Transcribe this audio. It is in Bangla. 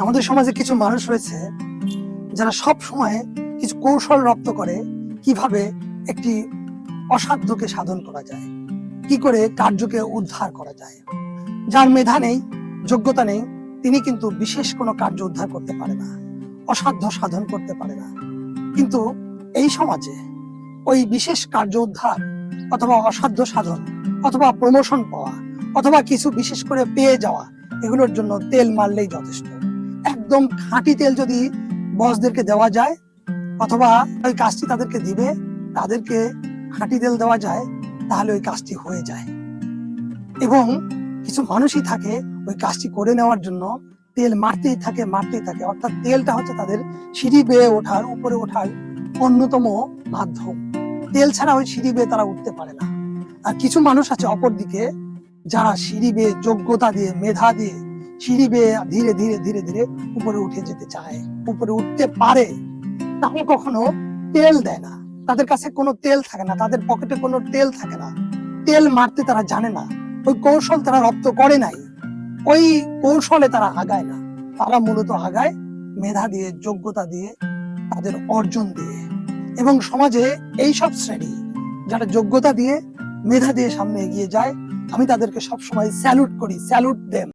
আমাদের সমাজে কিছু মানুষ রয়েছে যারা সব সময় কিছু কৌশল রপ্ত করে কিভাবে একটি অসাধ্যকে সাধন করা যায়, কি করে কার্যকে উদ্ধার করা যায়। যার মেধা নেই, যোগ্যতা নেই, তিনি কিন্তু বিশেষ কোনো কার্য উদ্ধার করতে পারে না, অসাধ্য সাধন করতে পারে না। কিন্তু এই সমাজে ওই বিশেষ কার্য উদ্ধার অথবা অসাধ্য সাধন অথবা প্রমোশন পাওয়া অথবা কিছু বিশেষ করে পেয়ে যাওয়া, এগুলোর জন্য তেল মারলেই যথেষ্ট। একদম খাঁটি তেল যদি বসদেরকে দেওয়া যায় অথবা ওই কাজটি তাদেরকে দিবে, তাদেরকে খাঁটি তেল দেওয়া যায়, তাহলে ওই কাজটি হয়ে যায়। এবং কিছু মানুষই থাকে ওই কাজটি করে নেওয়ার জন্য তেল মারতেই থাকে। অর্থাৎ তেলটা হচ্ছে তাদের সিঁড়ি বেয়ে ওঠার, উপরে ওঠার অন্যতম মাধ্যম। তেল ছাড়া ওই সিঁড়ি বেয়ে তারা উঠতে পারে না। আর কিছু মানুষ আছে অপর দিকে, যারা সিঁড়ি বেয়ে যোগ্যতা দিয়ে, মেধা দিয়ে সিঁড়ি বেয়ে ধীরে ধীরে ধীরে ধীরে উপরে উঠে যেতে চায়, উপরে উঠতে পারে, তারা কখনো তেল দেয় না। তাদের কাছে কোনো তেল থাকে না, তাদের পকেটে কোনো তেল থাকে না। তেল মারতে তারা জানে না, ওই কৌশল তারা রপ্ত করে নাই, ওই কৌশলে তারা আগায় না। তারা মূলত আগায় মেধা দিয়ে, যোগ্যতা দিয়ে, তাদের অর্জন দিয়ে। এবং সমাজে এই সব শ্রেণী যারা যোগ্যতা দিয়ে, মেধা দিয়ে সামনে এগিয়ে যায়, আমি তাদেরকে সবসময় স্যালুট করি, স্যালুট দেম।